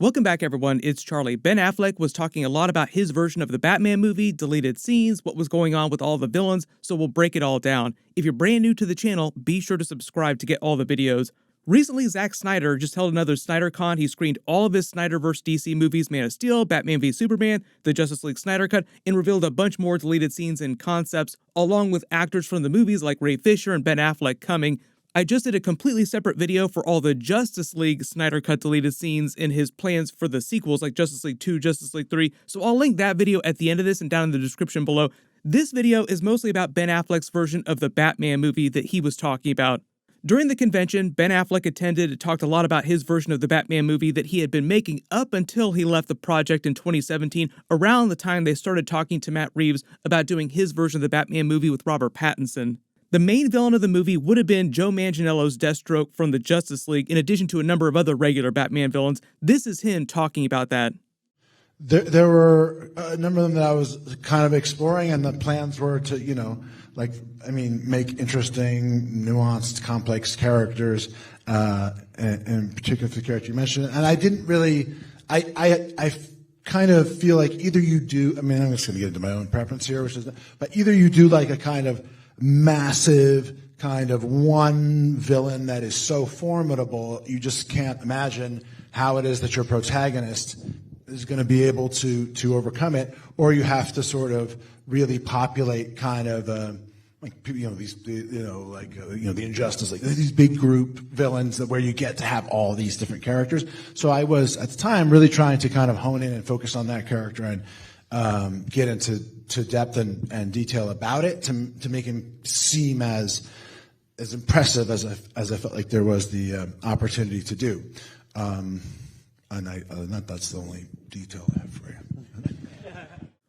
Welcome back, everyone. It's Charlie. Ben Affleck was talking a lot about his version of the Batman movie, deleted scenes, what was going on with all the villains, so we'll break it all down. If you're brand new to the channel, be sure to subscribe to get all the videos. Recently, Zack Snyder just held another SnyderCon. He screened all of his Snyderverse DC movies, Man of Steel, Batman v Superman, the Justice League Snyder Cut, and revealed a bunch more deleted scenes and concepts, along with actors from the movies like Ray Fisher and Ben Affleck coming. I just did a completely separate video for all the Justice League Snyder Cut deleted scenes and his plans for the sequels like Justice League 2, Justice League 3, so I'll link that video at the end of this and down in the description below. This video is mostly about Ben Affleck's version of the Batman movie that he was talking about. During the convention, Ben Affleck attended and talked a lot about his version of the Batman movie that he had been making up until he left the project in 2017, around the time they started talking to Matt Reeves about doing his version of the Batman movie with Robert Pattinson. The main villain of the movie would have been Joe Manganiello's Deathstroke from the Justice League, in addition to a number of other regular Batman villains. This is him talking about that. There were a number of them that I was kind of exploring, and the plans were to, make interesting, nuanced, complex characters, in particular for the character you mentioned. And I didn't really, I kind of feel like either you do, I'm just going to get into my own preference here, but either you do like a kind of massive kind of one villain that is so formidable you just can't imagine how it is that your protagonist is going to be able to overcome it, or you have to sort of really populate kind of the Injustice League, these big group villains that where you get to have all these different characters. So I was at the time really trying to kind of hone in and focus on that character and get into depth and detail about it to make him seem as impressive as I felt like there was the opportunity to do. That's the only detail I have for you.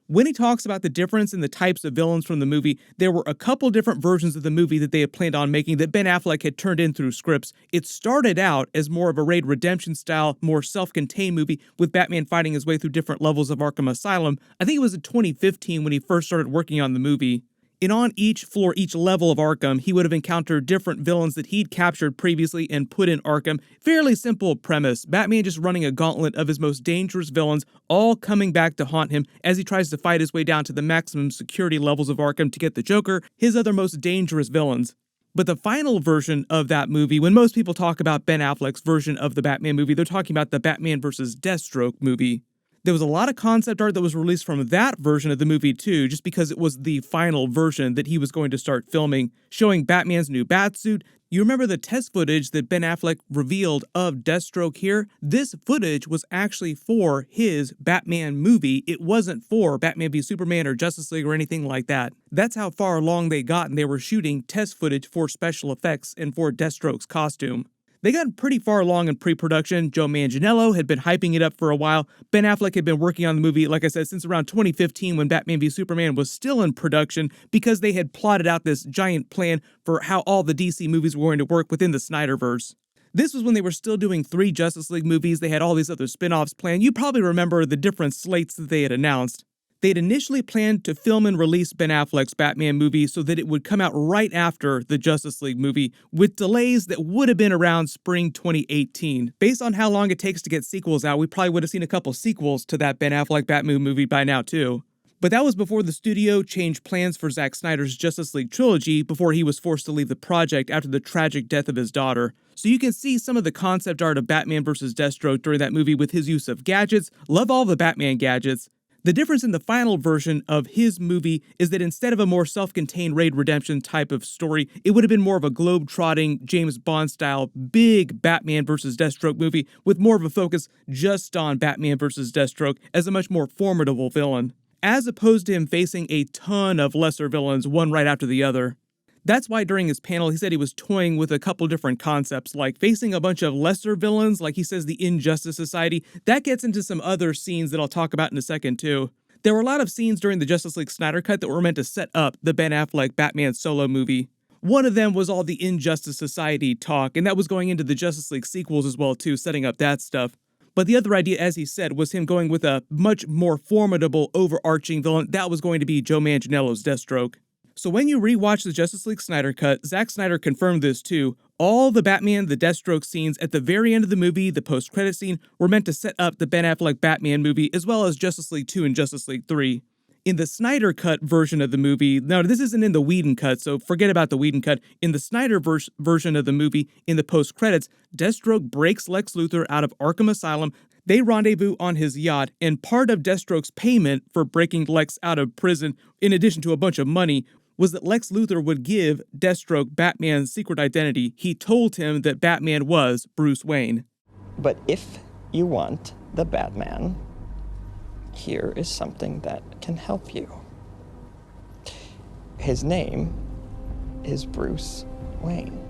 When he talks about the difference in the types of villains from the movie, there were a couple different versions of the movie that they had planned on making that Ben Affleck had turned in through scripts. It started out as more of a Raid Redemption style, more self-contained movie with Batman fighting his way through different levels of Arkham Asylum. I think it was in 2015 when he first started working on the movie. And on each floor, each level of Arkham, he would have encountered different villains that he'd captured previously and put in Arkham. Fairly simple premise. Batman just running a gauntlet of his most dangerous villains, all coming back to haunt him as he tries to fight his way down to the maximum security levels of Arkham to get the Joker, his other most dangerous villains. But the final version of that movie, when most people talk about Ben Affleck's version of the Batman movie, they're talking about the Batman vs. Deathstroke movie. There was a lot of concept art that was released from that version of the movie too, just because it was the final version that he was going to start filming, showing Batman's new Batsuit. You remember the test footage that Ben Affleck revealed of Deathstroke here? This footage was actually for his Batman movie. It wasn't for Batman v Superman or Justice League or anything like that. That's how far along they got, and they were shooting test footage for special effects and for Deathstroke's costume. They got pretty far along in pre-production. Joe Manganiello had been hyping it up for a while. Ben Affleck had been working on the movie, like I said, since around 2015 when Batman v Superman was still in production, because they had plotted out this giant plan for how all the DC movies were going to work within the Snyderverse. This was when they were still doing 3 Justice League movies. They had all these other spin-offs planned. You probably remember the different slates that they had announced. They'd initially planned to film and release Ben Affleck's Batman movie so that it would come out right after the Justice League movie, with delays that would have been around spring 2018. Based on how long it takes to get sequels out, we probably would have seen a couple sequels to that Ben Affleck Batman movie by now too. But that was before the studio changed plans for Zack Snyder's Justice League trilogy before he was forced to leave the project after the tragic death of his daughter. So you can see some of the concept art of Batman vs. Deathstroke during that movie with his use of gadgets. Love all the Batman gadgets. The difference in the final version of his movie is that instead of a more self-contained Raid Redemption type of story, it would have been more of a globe-trotting, James Bond-style, big Batman vs. Deathstroke movie with more of a focus just on Batman vs. Deathstroke as a much more formidable villain, as opposed to him facing a ton of lesser villains, one right after the other. That's why during his panel, he said he was toying with a couple different concepts, like facing a bunch of lesser villains, like he says the Injustice Society. That gets into some other scenes that I'll talk about in a second too. There were a lot of scenes during the Justice League Snyder Cut that were meant to set up the Ben Affleck Batman solo movie. One of them was all the Injustice Society talk, and that was going into the Justice League sequels as well too, setting up that stuff. But the other idea, as he said, was him going with a much more formidable, overarching villain. That was going to be Joe Manganiello's Deathstroke. So when you rewatch the Justice League Snyder Cut, Zack Snyder confirmed this too. All the Batman, the Deathstroke scenes at the very end of the movie, the post-credit scene, were meant to set up the Ben Affleck Batman movie, as well as Justice League 2 and Justice League 3. In the Snyder Cut version of the movie, now this isn't in the Whedon cut, so forget about the Whedon cut. In the Snyder version of the movie, in the post-credits, Deathstroke breaks Lex Luthor out of Arkham Asylum. They rendezvous on his yacht, and part of Deathstroke's payment for breaking Lex out of prison, in addition to a bunch of money, was that Lex Luthor would give Deathstroke Batman's secret identity. He told him that Batman was Bruce Wayne. But if you want the Batman, here is something that can help you. His name is Bruce Wayne.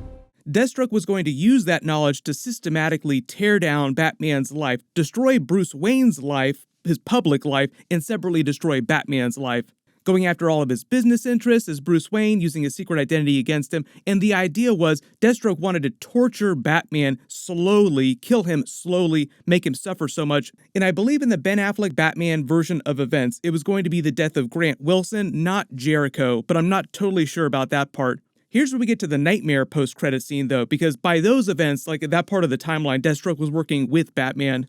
Deathstroke was going to use that knowledge to systematically tear down Batman's life, destroy Bruce Wayne's life, his public life, and separately destroy Batman's life. Going after all of his business interests as Bruce Wayne, using his secret identity against him, and the idea was Deathstroke wanted to torture Batman slowly, kill him slowly, make him suffer so much. And I believe in the Ben Affleck Batman version of events, it was going to be the death of Grant Wilson, not Jericho, but I'm not totally sure about that part. Here's where we get to the Nightmare post-credit scene though, because by those events, like at that part of the timeline, Deathstroke was working with Batman.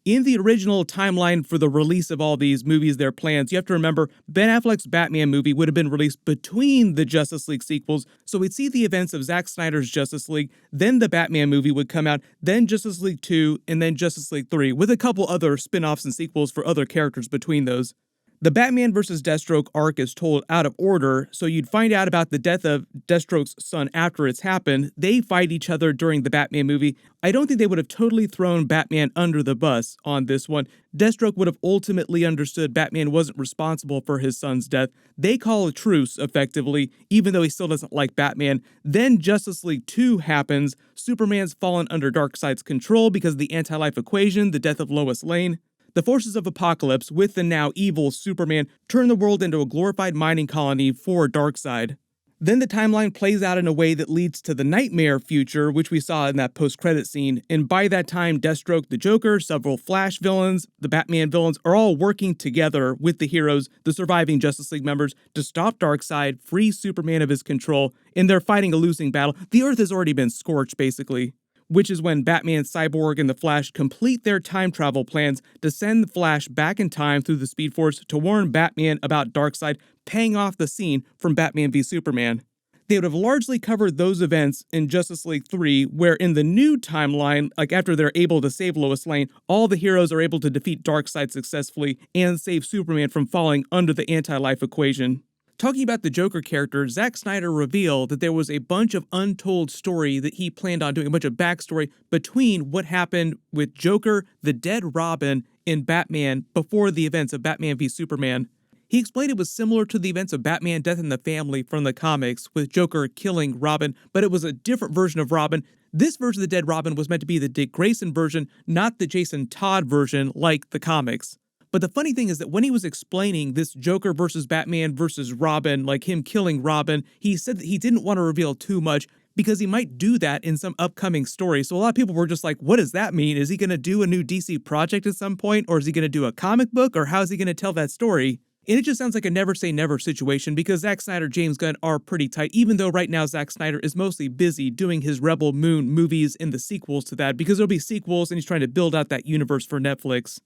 In the original timeline for the release of all these movies, their plans, you have to remember Ben Affleck's Batman movie would have been released between the Justice League sequels, so we'd see the events of Zack Snyder's Justice League, then the Batman movie would come out, then Justice League 2, and then Justice League 3, with a couple other spin-offs and sequels for other characters between those. The Batman vs. Deathstroke arc is told out of order, so you'd find out about the death of Deathstroke's son after it's happened. They fight each other during the Batman movie. I don't think they would have totally thrown Batman under the bus on this one. Deathstroke would have ultimately understood Batman wasn't responsible for his son's death. They call a truce, effectively, even though he still doesn't like Batman. Then Justice League 2 happens. Superman's fallen under Darkseid's control because of the anti-life equation, the death of Lois Lane. The forces of Apocalypse, with the now evil Superman, turn the world into a glorified mining colony for Darkseid. Then the timeline plays out in a way that leads to the Nightmare future, which we saw in that post-credit scene, and by that time, Deathstroke, the Joker, several Flash villains, the Batman villains are all working together with the heroes, the surviving Justice League members, to stop Darkseid, free Superman of his control, and they're fighting a losing battle. The Earth has already been scorched, basically. Which is when Batman, Cyborg, and the Flash complete their time travel plans to send the Flash back in time through the Speed Force to warn Batman about Darkseid, paying off the scene from Batman v Superman. They would have largely covered those events in Justice League 3, where in the new timeline, like after they're able to save Lois Lane, all the heroes are able to defeat Darkseid successfully and save Superman from falling under the anti-life equation. Talking about the Joker character, Zack Snyder revealed that there was a bunch of untold story that he planned on doing, a bunch of backstory between what happened with Joker, the dead Robin, and Batman before the events of Batman v Superman. He explained it was similar to the events of Batman Death in the Family from the comics, with Joker killing Robin, but it was a different version of Robin. This version of the dead Robin was meant to be the Dick Grayson version, not the Jason Todd version like the comics. But the funny thing is that when he was explaining this Joker versus Batman versus Robin, like him killing Robin, he said that he didn't want to reveal too much because he might do that in some upcoming story. So a lot of people were just like, what does that mean? Is he going to do a new DC project at some point? Or is he going to do a comic book? Or how is he going to tell that story? And it just sounds like a never say never situation because Zack Snyder, James Gunn are pretty tight, even though right now Zack Snyder is mostly busy doing his Rebel Moon movies and the sequels to that because there'll be sequels and he's trying to build out that universe for Netflix.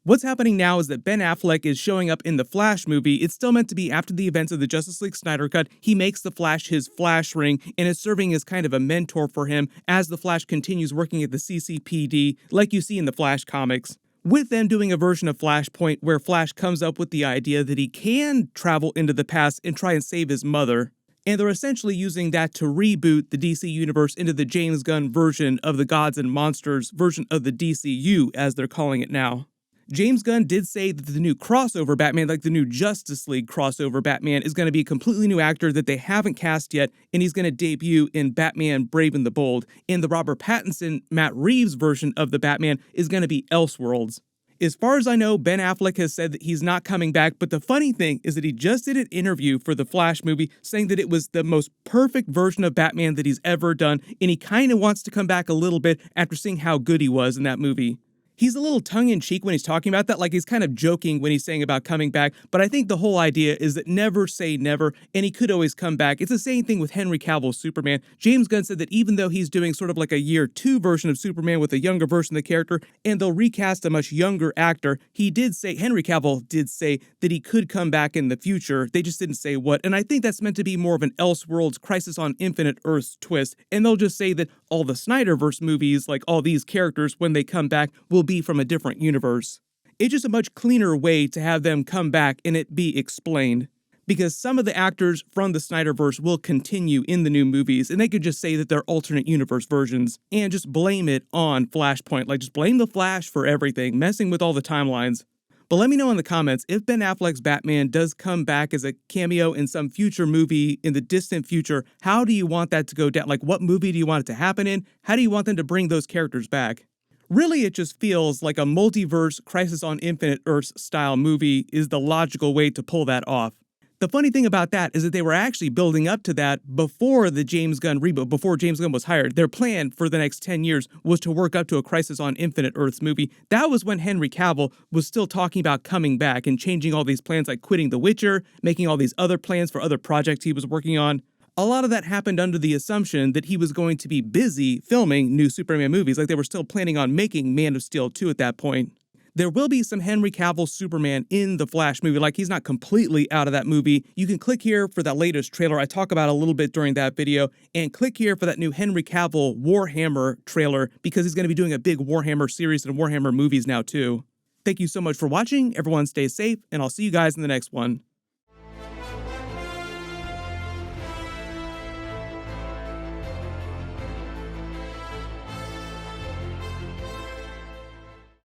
What's happening now is that Ben Affleck is showing up in the Flash movie. It's still meant to be after the events of the Justice League Snyder Cut. He makes the Flash his Flash ring and is serving as kind of a mentor for him as the Flash continues working at the CCPD, like you see in the Flash comics. With them doing a version of Flashpoint where Flash comes up with the idea that he can travel into the past and try and save his mother. And they're essentially using that to reboot the DC universe into the James Gunn version of the Gods and Monsters version of the DCU, as they're calling it now. James Gunn did say that the new crossover Batman, like the new Justice League crossover Batman, is going to be a completely new actor that they haven't cast yet, and he's going to debut in Batman Brave and the Bold. And the Robert Pattinson, Matt Reeves version of the Batman is going to be Elseworlds. As far as I know, Ben Affleck has said that he's not coming back, but the funny thing is that he just did an interview for the Flash movie saying that it was the most perfect version of Batman that he's ever done, and he kind of wants to come back a little bit after seeing how good he was in that movie. He's a little tongue-in-cheek when he's talking about that, like he's kind of joking when he's saying about coming back, but I think the whole idea is that never say never, and he could always come back. It's the same thing with Henry Cavill's Superman. James Gunn said that even though he's doing sort of like a year 2 version of Superman with a younger version of the character, and they'll recast a much younger actor, Henry Cavill did say that he could come back in the future. They just didn't say what, and I think that's meant to be more of an Elseworlds Crisis on Infinite Earths twist, and they'll just say that all the Snyderverse movies, like all these characters, when they come back, will be from a different universe. It's just a much cleaner way to have them come back and it be explained. Because some of the actors from the Snyderverse will continue in the new movies, and they could just say that they're alternate universe versions, and just blame it on Flashpoint. Like, just blame the Flash for everything, messing with all the timelines. But let me know in the comments, if Ben Affleck's Batman does come back as a cameo in some future movie in the distant future, how do you want that to go down? Like, what movie do you want it to happen in? How do you want them to bring those characters back? Really, it just feels like a multiverse Crisis on Infinite Earths style movie is the logical way to pull that off. The funny thing about that is that they were actually building up to that before the James Gunn reboot, before James Gunn was hired. Their plan for the next 10 years was to work up to a Crisis on Infinite Earths movie. That was when Henry Cavill was still talking about coming back and changing all these plans, like quitting The Witcher, making all these other plans for other projects he was working on. A lot of that happened under the assumption that he was going to be busy filming new Superman movies, like they were still planning on making Man of Steel 2 at that point. There will be some Henry Cavill Superman in the Flash movie, like he's not completely out of that movie. You can click here for that latest trailer I talk about a little bit during that video, and click here for that new Henry Cavill Warhammer trailer, because he's going to be doing a big Warhammer series and Warhammer movies now too. Thank you so much for watching, everyone stay safe, and I'll see you guys in the next one.